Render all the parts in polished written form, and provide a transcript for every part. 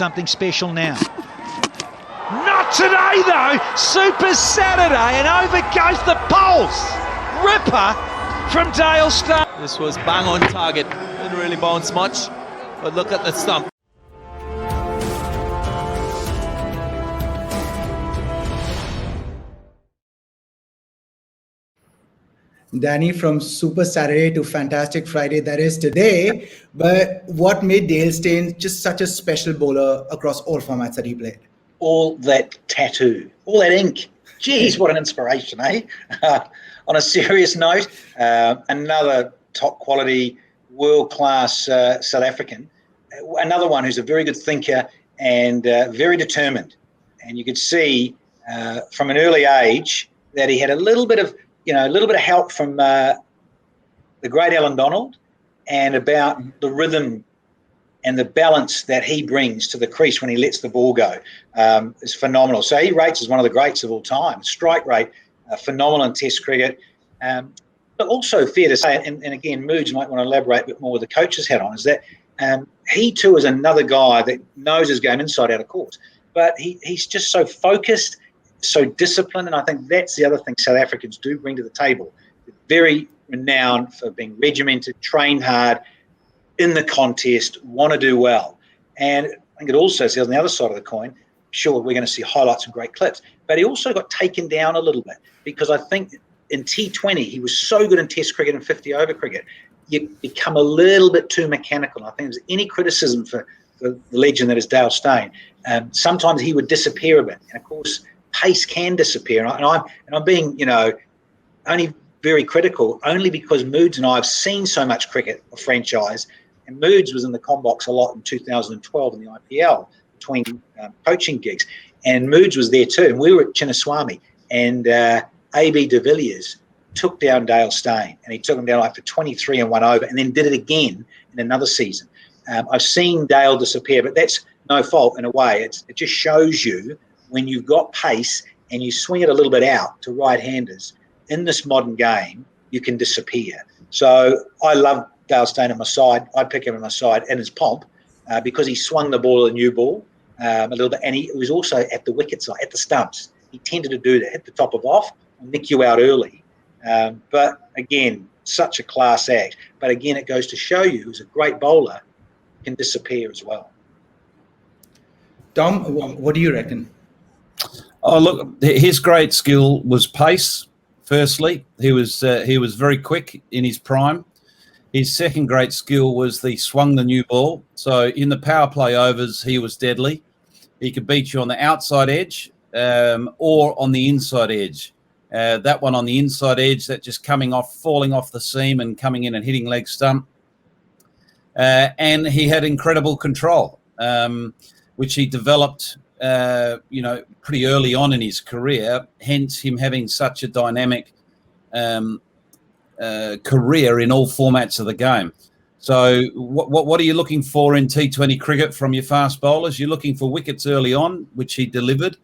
something special now. Not today, though. Super Saturday, and over goes the pulse. Ripper from Dale Steyn. This was bang on target. Didn't really bounce much, but look at the stump. Danny, from Super Saturday to Fantastic Friday, that is today. But what made Dale Steyn just such a special bowler across all formats that he played? All that tattoo, all that ink. Geez, what an inspiration, eh? On a serious note, another top quality, world-class South African, another one who's a very good thinker and very determined. And you could see from an early age that he had a little bit of help from the great Alan Donald, and about the rhythm and the balance that he brings to the crease when he lets the ball go is phenomenal. So he rates as one of the greats of all time. Strike rate, phenomenal in Test cricket. But also fair to say, and again, Moods might want to elaborate a bit more with the coach's hat on, is that he too is another guy that knows his game inside out, of course. But he's just so focused, so disciplined, and I think that's the other thing South Africans do bring to the table. They're very renowned for being regimented, trained hard, in the contest, want to do well. And I think it also says on the other side of the coin, sure, we're going to see highlights and great clips, but he also got taken down a little bit, because I think in T20 he was so good in Test cricket and 50-over cricket, you become a little bit too mechanical. I think if there's any criticism for the legend that is Dale Steyn, sometimes he would disappear a bit, and of course pace can disappear. And I'm being only very critical, only because Moods and I have seen so much cricket of franchise. And Moods was in the Combox a lot in 2012 in the IPL between coaching gigs. And Moods was there too. And we were at Chinnaswamy. And A.B. de Villiers took down Dale Steyn. And he took him down like for 23 and 1 over, and then did it again in another season. I've seen Dale disappear, but that's no fault in a way. It just shows you when you've got pace and you swing it a little bit out to right-handers, in this modern game, you can disappear. So I love Dale Steyn at my side. I pick him at my side in his pomp because he swung the ball, a new ball, a little bit, and he was also at the wicket side, at the stumps. He tended to do that, hit the top of off, and nick you out early. But again, such a class act. But again, it goes to show you, who's a great bowler, can disappear as well. Tom, what do you reckon? Oh, look, his great skill was pace. Firstly, he was very quick in his prime. His second great skill was the swung the new ball. So in the power play overs, he was deadly. He could beat you on the outside edge or on the inside edge. That one on the inside edge, that just falling off the seam and coming in and hitting leg stump. And he had incredible control, which he developed pretty early on in his career, hence him having such a dynamic career in all formats of the game. So what are you looking for in T20 cricket from your fast bowlers? You're looking for wickets early on, which he delivered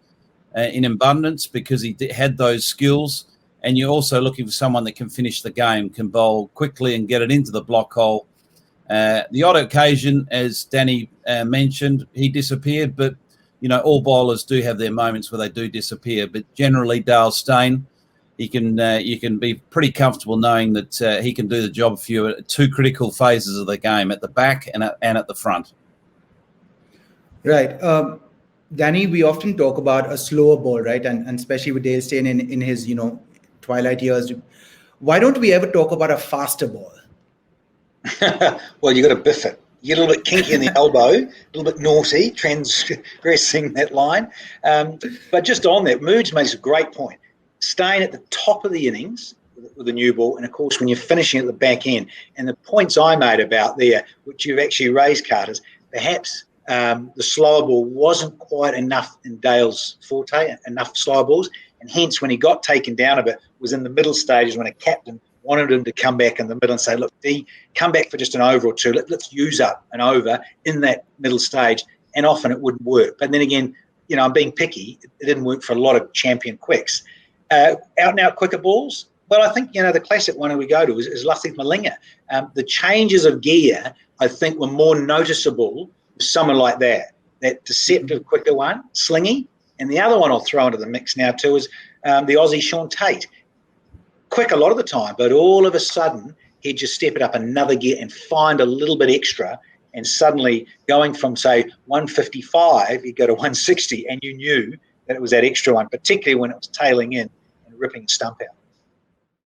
in abundance because he had those skills. And you're also looking for someone that can finish the game, can bowl quickly and get it into the block hole. The odd occasion, as Danny mentioned, he disappeared, but all bowlers do have their moments where they do disappear, but generally Dale Steyn, you can be pretty comfortable knowing that he can do the job for you at two critical phases of the game, at the back and at the front. Right. Danny, we often talk about a slower ball, right? And especially with Dale Steyn in his, twilight years. Why don't we ever talk about a faster ball? Well, you got to biff it. You get a little bit kinky in the elbow, a little bit naughty, transgressing that line. But just on that, Moods makes a great point. Staying at the top of the innings with the new ball, and of course when you're finishing at the back end. And the points I made about there, which you've actually raised, Carter's, perhaps the slower ball wasn't quite enough in Dale's forte, enough slower balls, and hence when he got taken down a bit was in the middle stages when a captain wanted him to come back in the middle and say, look, D, come back for just an over or two. Let's use up an over in that middle stage. And often it wouldn't work. But then again, I'm being picky. It didn't work for a lot of champion quicks. Out-and-out quicker balls, well, I think, the classic one we go to is Lathith Malinga. The changes of gear, I think, were more noticeable with someone like that. that deceptive quicker one, Slingy. And the other one I'll throw into the mix now too is the Aussie Sean Tate. Quick a lot of the time, but all of a sudden he'd just step it up another gear and find a little bit extra, and suddenly going from, say, 155, you go to 160, and you knew that it was that extra one, particularly when it was tailing in and ripping the stump out.